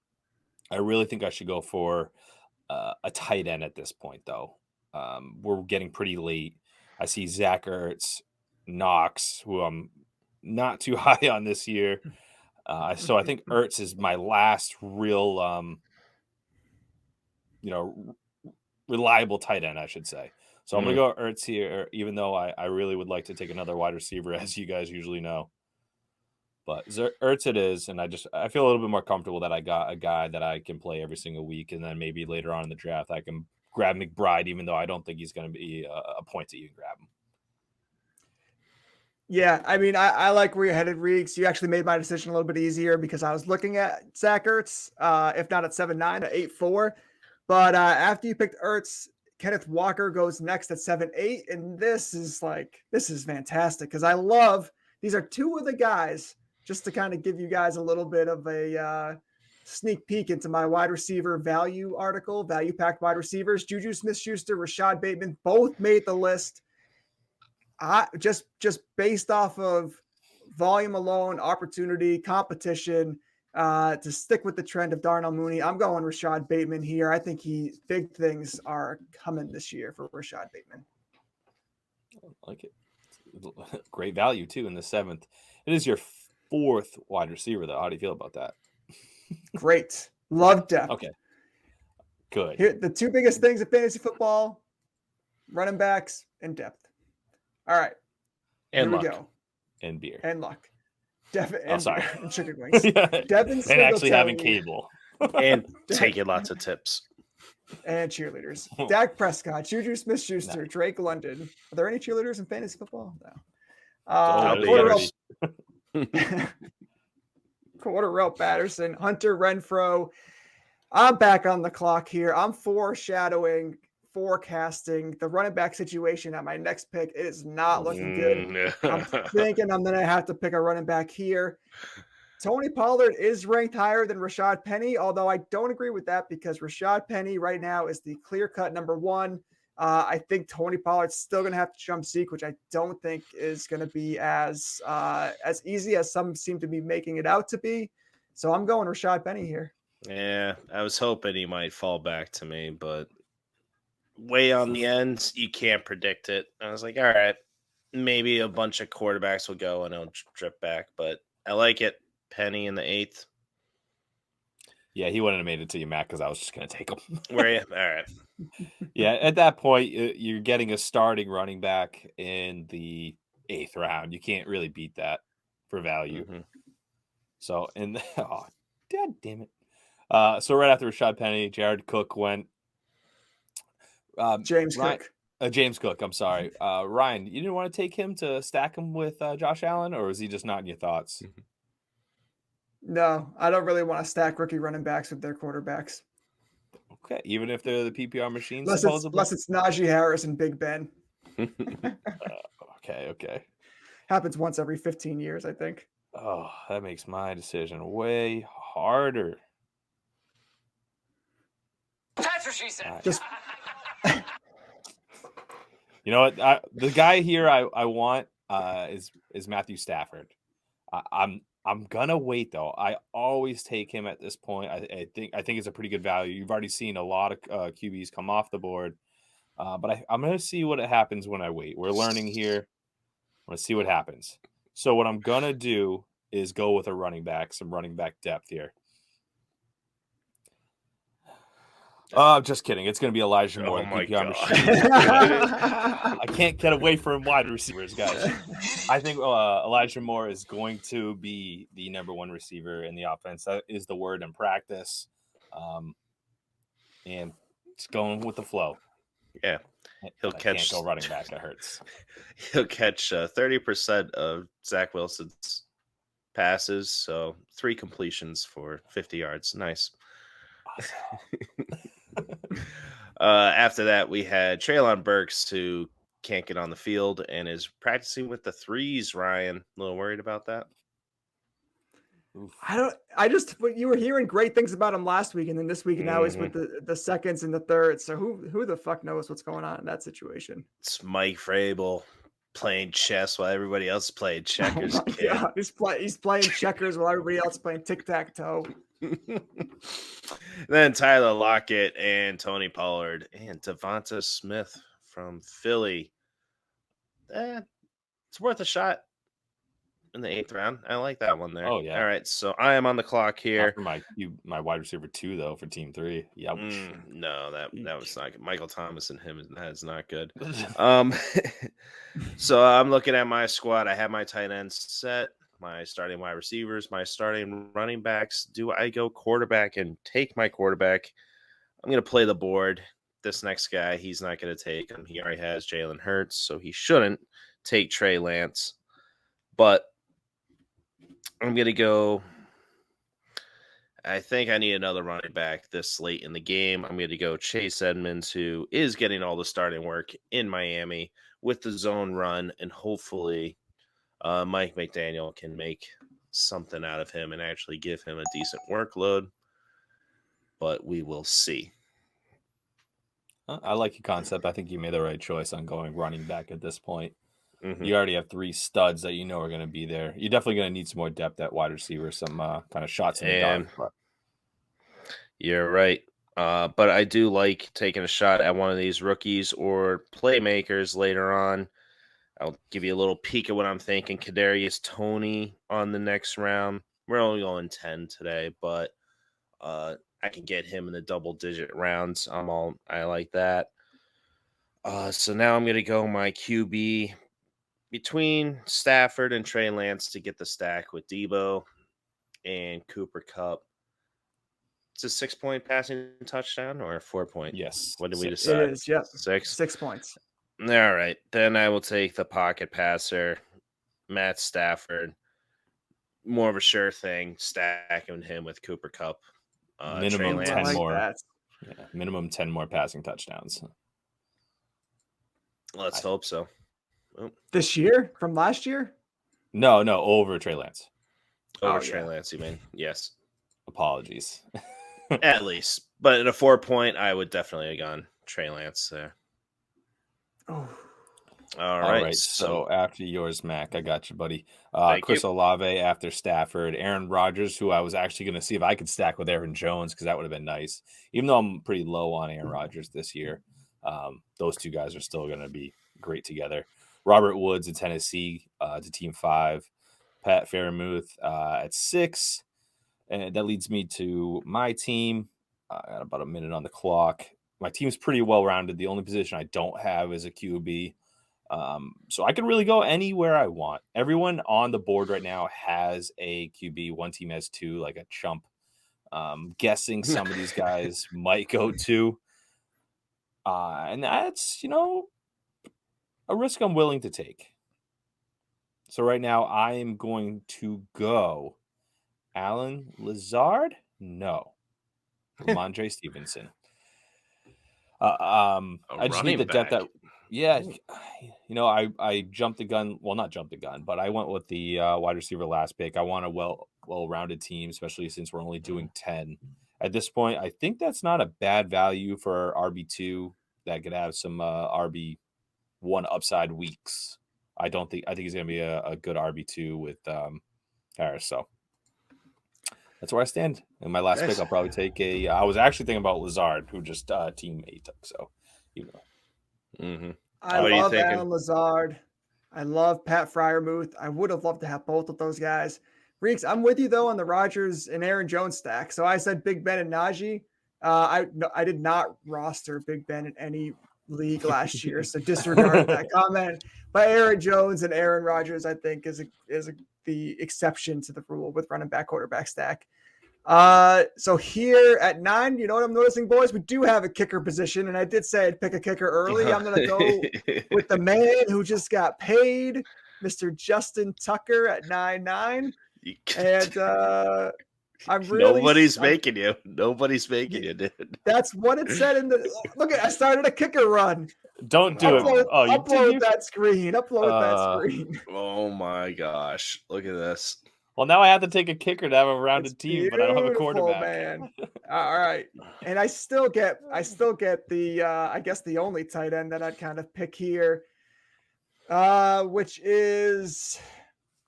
I really think I should go for a tight end at this point, though. We're getting pretty late. I see Zach Ertz, Knox, who I'm not too high on this year. So I think Ertz is my last real, reliable tight end, I should say. So I'm going to go Ertz here, even though I really would like to take another wide receiver, as you guys usually know. But Ertz it is, and I feel a little bit more comfortable that I got a guy that I can play every single week, and then maybe later on in the draft I can grab McBride, even though I don't think he's going to be a point to even grab him. Yeah, I mean, I like where you're headed, Reeks. You actually made my decision a little bit easier because I was looking at Zach Ertz, if not at 7.9, at 8.4. But after you picked Ertz, Kenneth Walker goes next at 7.8. And this is fantastic because I love – these are 2 of the guys, just to kind of give you guys a little bit of a sneak peek into my wide receiver value article, value-packed wide receivers. Juju Smith-Schuster, Rashad Bateman both made the list. Just based off of volume alone, opportunity, competition, to stick with the trend of Darnell Mooney, I'm going Rashad Bateman here. I think big things are coming this year for Rashad Bateman. I like it. Great value too in the 7th. It is your 4th wide receiver, though. How do you feel about that? Great. Love depth. Okay. Good. Here, the 2 biggest things in fantasy football, running backs and depth. All right. And here luck. we go. And beer. And luck. Devin and beer and chicken wings. Yeah. Devin and actually having cable. And taking lots of tips. And cheerleaders. Dak Prescott, Juju Smith-Schuster, Drake London. Are there any cheerleaders in fantasy football? No. Cordarrelle Patterson, Hunter Renfrow. I'm back on the clock here. I'm forecasting the running back situation at my next pick. It is not looking good. I'm thinking I'm going to have to pick a running back here. Tony Pollard is ranked higher than Rashad Penny, although I don't agree with that because Rashad Penny right now is the clear-cut number one. I think Tony Pollard's still going to have to jump Zeke, which I don't think is going to be as easy as some seem to be making it out to be. So I'm going Rashad Penny here. Yeah, I was hoping he might fall back to me, but way on the end, you can't predict it. I was like, all right, maybe a bunch of quarterbacks will go and it'll drip back, but I like it. Penny in the 8th. Yeah, he wouldn't have made it to you, Matt, because I was just going to take him. Where are you? All right. Yeah, at that point, you're getting a starting running back in the 8th round. You can't really beat that for value. Mm-hmm. So, oh, God damn it. So right after Rashad Penny, Jared Cook went. James Cook. James Cook, I'm sorry. Ryan, you didn't want to take him to stack him with Josh Allen, or was he just not in your thoughts? No, I don't really want to stack rookie running backs with their quarterbacks. Okay, even if they're the PPR machines, unless it's Najee Harris and Big Ben. Okay. Happens once every 15 years, I think. Oh, that makes my decision way harder. That's what she said. Just you know what? The guy here I want is Matthew Stafford. I'm gonna wait though. I always take him at this point. I think it's a pretty good value. You've already seen a lot of QBs come off the board, but I'm gonna see what happens when I wait. We're learning here. I'm gonna see what happens. So what I'm gonna do is go with a running back, some running back depth here. Just kidding. It's going to be Elijah Moore. Oh my God. I can't get away from wide receivers, guys. I think Elijah Moore is going to be the number one receiver in the offense. That is the word in practice. And it's going with the flow. Yeah. He'll catch go running back. That hurts. He'll catch 30% of Zach Wilson's passes. So 3 completions for 50 yards. Nice. Awesome. After that, we had Treylon Burks, who can't get on the field and is practicing with the 3s. Ryan, a little worried about that? You were hearing great things about him last week, and then this week now he's with the seconds and the thirds. So who the fuck knows what's going on in that situation? It's Mike Vrabel playing chess while everybody else is playing checkers. Yeah, he's playing checkers while everybody else is playing tic-tac-toe. Then Tyler Lockett and Tony Pollard and Devonta Smith from Philly. It's worth a shot in the 8th round. I like that one there. Oh, yeah. All right, so I am on the clock here. For my wide receiver 2, though, for team 3. Yeah. No, that was not good. Michael Thomas and him is not good. So I'm looking at my squad. I have my tight ends set, my starting wide receivers, my starting running backs. Do I go quarterback and take my quarterback? I'm going to play the board. This next guy, he's not going to take him. He already has Jalen Hurts, so he shouldn't take Trey Lance. But I'm going to go. I think I need another running back this late in the game. I'm going to go Chase Edmonds, who is getting all the starting work in Miami with the zone run, and hopefully Mike McDaniel can make something out of him and actually give him a decent workload. But we will see. I like your concept. I think you made the right choice on going running back at this point. Mm-hmm. You already have 3 studs that you know are going to be there. You're definitely going to need some more depth at wide receiver, some kind of shots in the dark. But. You're right. But I do like taking a shot at one of these rookies or playmakers later on. I'll give you a little peek at what I'm thinking. Kadarius Toney on the next round. We're only going 10 today, but I can get him in the double-digit rounds. I like that. So now I'm going to go my QB between Stafford and Trey Lance to get the stack with Debo and Cooper Kupp. It's a 6-point passing touchdown or a 4-point? Yes. What did we decide? It is, yep. 6 points. All right. Then I will take the pocket passer, Matt Stafford. more of a sure thing, stacking him with Cooper Cup. Trey Minimum I 10 Lance. like more. that. Yeah, minimum 10 more passing touchdowns. Let's hope so. This year from last year? No, over Trey Lance. Over Oh, Trey yeah. Lance, you mean? Yes. Apologies. At least. But at a 4-point, I would definitely have gone Trey Lance there. Oh, All All right. right. So after yours, Mac, I got you, buddy. Thank Chris you. Olave after Stafford, Aaron Rodgers, who I was actually going to see if I could stack with Aaron Jones because that would have been nice. Even though I'm pretty low on Aaron Rodgers this year, those two guys are still going to be great together. Robert Woods at Tennessee to team 5. Pat Fairmouth at 6. And that leads me to my team. I got about a minute on the clock. My team's pretty well rounded. The only position I don't have is a QB. So I can really go anywhere I want. Everyone on the board right now has a QB. One team has 2, like a chump. Guessing some of these guys might go 2. And that's, a risk I'm willing to take. So right now I am going to go Alan Lazard? No. Ramondre Stevenson. I just need the depth that, yeah, I jumped the gun. Well, not jumped the gun, but I went with the wide receiver last pick. I want a well-rounded team, especially since we're only doing 10. At this point, I think that's not a bad value for RB2 that could have some RB1 upside weeks. I think he's going to be a good RB2 with Harris. So that's where I stand. In my last pick, I'll probably take I was actually thinking about Lazard, who just team 8 took. So, I love Alan Lazard. I love Pat Freiermuth. I would have loved to have both of those guys. Reeks, I'm with you though on the Rodgers and Aaron Jones stack. So I said Big Ben and Najee. I did not roster Big Ben in any league last year, so disregard that comment. But Aaron Jones and Aaron Rodgers, I think, is the exception to the rule with running back quarterback stack. So here at 9, you know what I'm noticing, boys? We do have a kicker position, and I did say I'd pick a kicker early. I'm gonna go with the man who just got paid, Mr. Justin Tucker at 9-9. And Nobody's making you, dude. That's what it said in the look. I started a kicker run. Don't do it. Oh, upload that screen. Upload that screen. Oh my gosh! Look at this. Well, now I have to take a kicker to have a rounded team, but I don't have a quarterback. Man. All right, and I still get the I guess the only tight end that I'd kind of pick here, which is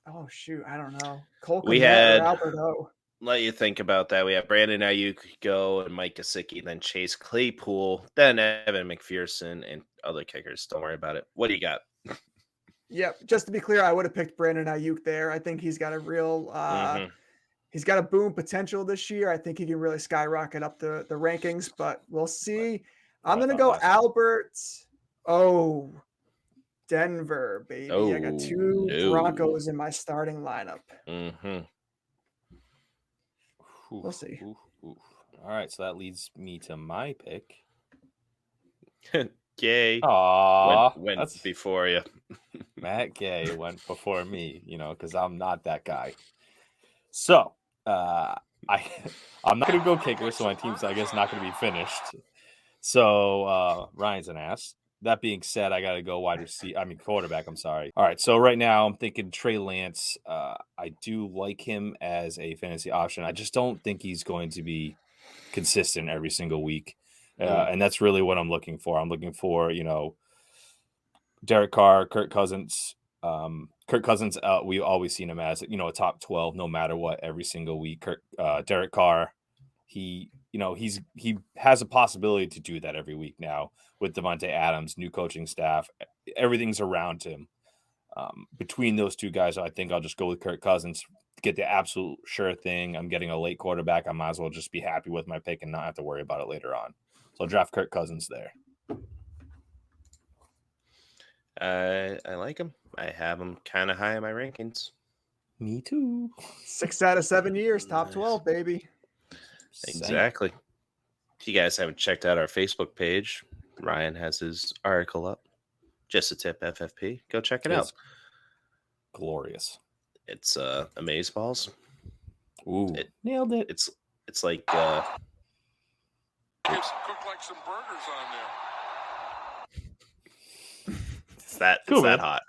I don't know. Cole We Kmet had or Albert O. Let you think about that. We have Brandon Ayuk go and Mike Gesicki, then Chase Claypool, then Evan McPherson and other kickers. Don't worry about it. What do you got? Yeah, just to be clear, I would have picked Brandon Ayuk there. I think he's got a real he's got a boom potential this year. I think he can really skyrocket up the rankings, but we'll see. I'm gonna go Albert. Oh, Denver, baby. I got 2 Broncos in my starting lineup. We'll see. All right, so that leads me to my pick. Gay. Went before you. Matt Gay went before me, because I'm not that guy. So I'm not going to go kicker, so my team's, I guess, not going to be finished. So Ryan's an ass. That being said, I got to go quarterback. I'm sorry. All right, so right now I'm thinking Trey Lance. I do like him as a fantasy option. I just don't think he's going to be consistent every single week. And that's really what I'm looking for. I'm looking for, Derek Carr, Kirk Cousins. Kirk Cousins, we've always seen him as, a top 12 no matter what every single week. Derek Carr, he has a possibility to do that every week now with Devontae Adams, new coaching staff. Everything's around him. Between those two guys, I think I'll just go with Kirk Cousins to get the absolute sure thing. I'm getting a late quarterback. I might as well just be happy with my pick and not have to worry about it later on. So I'll draft Kirk Cousins there. I like him. I have him kind of high in my rankings. Me too. 6 out of 7 years, top 12, baby. Exactly. If you guys haven't checked out our Facebook page, Ryan has his article up. Just a tip, FFP. Go check it out. Glorious. It's Amazeballs. Ooh, It- nailed it. It's like Kids cook like some burgers on there. Cool, it's man. that hot.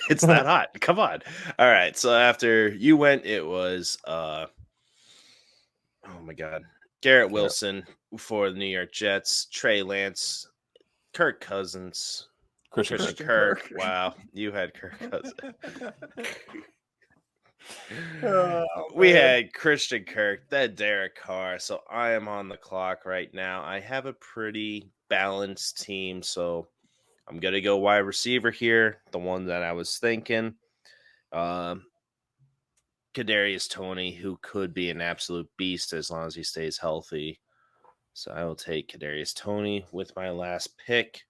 It's that hot. Come on. All right. So after you went, it was oh my god, Garrett Wilson for the New York Jets, Trey Lance, Kirk Cousins, Christian Christian Kirk. Kirk. Wow, you had Kirk Cousins. Oh, We man. had Christian Kirk, then Derek Carr. So I am on the clock right now. I have a pretty balanced team, so I'm gonna go wide receiver here. The one that I was thinking, Kadarius Toney, who could be an absolute beast as long as he stays healthy. So I will take Kadarius Toney with my last pick.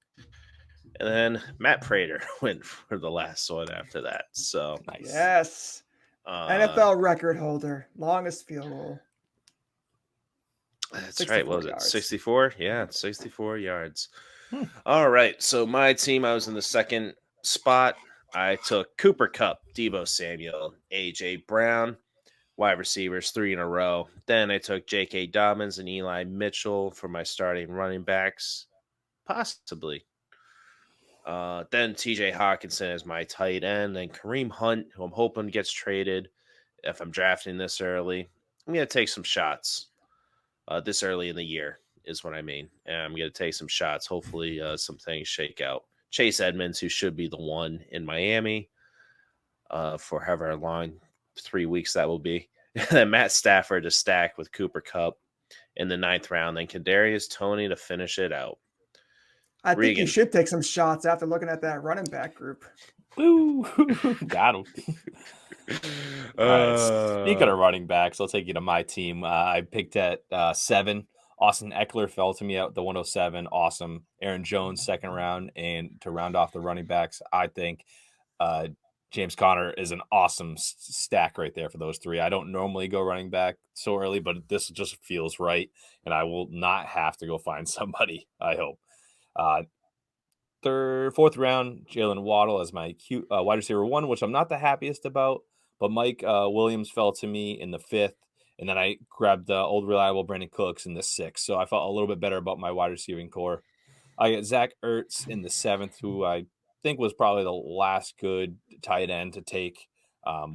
And then Matt Prater went for the last one after that. So Nice. Yes. NFL record holder, longest field goal. That's right. What was it? yards. 64? Yeah, 64 yards. Hmm. All right. So my team, I was in the second spot. I took Cooper Kupp, Debo Samuel, AJ Brown, wide receivers, 3 in a row. Then I took J.K. Dobbins and Eli Mitchell for my starting running backs, possibly. Then T.J. Hawkinson as my tight end. Then Kareem Hunt, who I'm hoping gets traded if I'm drafting this early. I'm going to take some shots this early in the year is what I mean. And I'm going to take some shots. Hopefully some things shake out. Chase Edmonds, who should be the one in Miami for however long, 3 weeks that will be. And then Matt Stafford to stack with Cooper Kupp in the 9th round. Then Kadarius Toney to finish it out. I think you Regan. should take some shots after looking at that running back group. Woo! Got him. All right. Speaking of running backs, I'll take you to my team. I picked at 7. Austin Eckler fell to me at the 107. Awesome. Aaron Jones, 2nd round. And to round off the running backs, I think James Conner is an awesome stack right there for those 3. I don't normally go running back so early, but this just feels right. And I will not have to go find somebody, I hope. 4th round, Jalen Waddle as my wide receiver 1, which I'm not the happiest about. But Mike Williams fell to me in the 5th. And then I grabbed the old reliable Brandon Cooks in the 6th. So I felt a little bit better about my wide receiving core. I got Zach Ertz in the 7th, who I think was probably the last good tight end to take,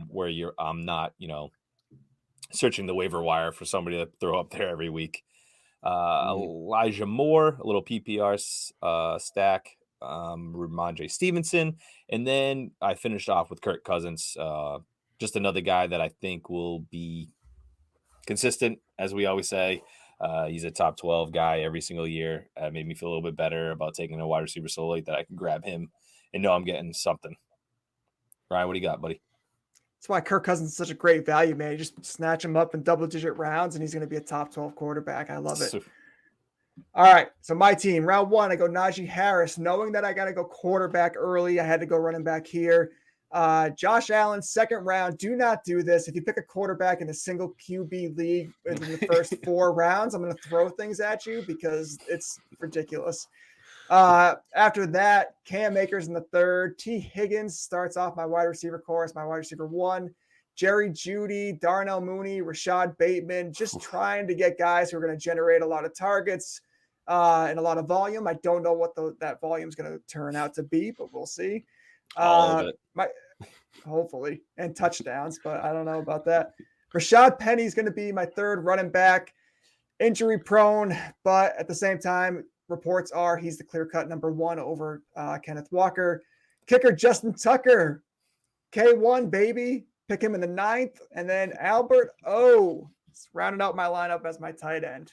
where I'm not, searching the waiver wire for somebody to throw up there every week. Elijah Moore, a little PPR stack. Ramondre Stevenson, and then I finished off with Kirk Cousins, just another guy that I think will be consistent, as we always say. He's a top 12 guy every single year. Made me feel a little bit better about taking a wide receiver so late that I can grab him and know I'm getting something. Ryan, what do you got, buddy? That's why Kirk Cousins is such a great value, man. You just snatch him up in double-digit rounds, and he's going to be a top 12 quarterback. I love it. All right, so my team, round 1, I go Najee Harris. Knowing that I got to go quarterback early, I had to go running back here. Josh Allen, 2nd round. Do not do this. If you pick a quarterback in a single QB league in the first 4 rounds, I'm going to throw things at you because it's ridiculous. After that, Cam Akers in the 3rd. T. Higgins starts off my wide receiver course, my wide receiver 1. Jerry Jeudy, Darnell Mooney, Rashad Bateman, just trying to get guys who are going to generate a lot of targets and a lot of volume. I don't know what that volume is going to turn out to be, but we'll see. All of it. Hopefully, and touchdowns, but I don't know about that. Rashad Penny is going to be my 3rd running back. Injury prone, but at the same time, reports are he's the clear-cut number 1 over Kenneth Walker. Kicker Justin Tucker, K1, baby. Pick him in the 9th. And then Albert O. rounding out my lineup as my tight end.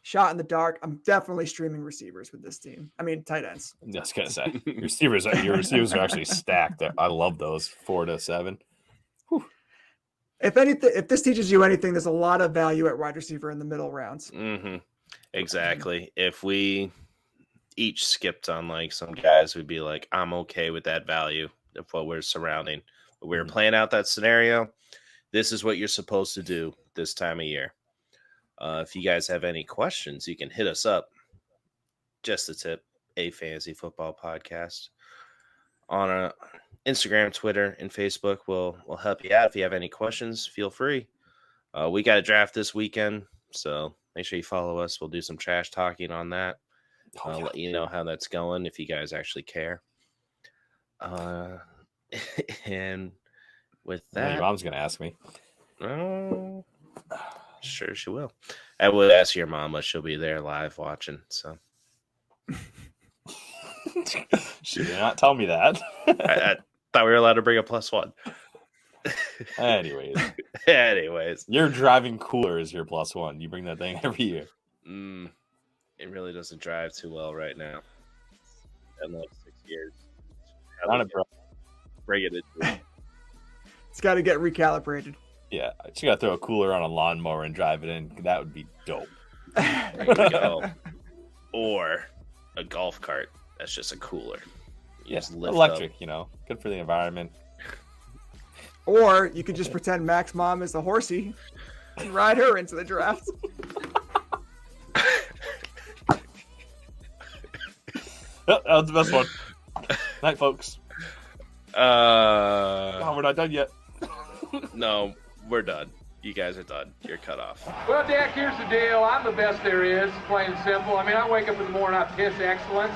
Shot in the dark. I'm definitely streaming receivers with this team. I mean, tight ends. I was going to say, your receivers are actually stacked. I love those 4 to 7. Whew. If this teaches you anything, there's a lot of value at wide receiver in the middle rounds. Mm-hmm. Exactly. If we each skipped on like some guys, we'd be like, I'm okay with that value of what we're surrounding. But we were playing out that scenario. This is what you're supposed to do this time of year. If you guys have any questions, you can hit us up. Just a tip, a fantasy football podcast on Instagram, Twitter, and Facebook. We'll help you out. If you have any questions, feel free. We got a draft this weekend, so make sure you follow us. We'll do some trash talking on that. I'll let you know how that's going if you guys actually care. And with that, your mom's gonna ask me. Oh, sure she will. I would ask your mom, but she'll be there live watching. So She did not tell me that. I thought we were allowed to bring a +1. Anyways, your driving cooler is your +1. You bring that thing every year. It really doesn't drive too well right now. In like 6 years. On it, bro. Bring it into It's got to get recalibrated. Yeah, you gotta throw a cooler on a lawnmower and drive it in. That would be dope. There you go. Or a golf cart. That's just a cooler. Yes, lift electric. up. Good for the environment. Or you could just pretend Mac's mom is the horsey and ride her into the draft. That was the best one. Night, folks. Oh, we're not done yet. No, we're done. You guys are done. You're cut off. Well, Dak, here's the deal. I'm the best there is, plain and simple. I mean, I wake up in the morning, I piss excellence.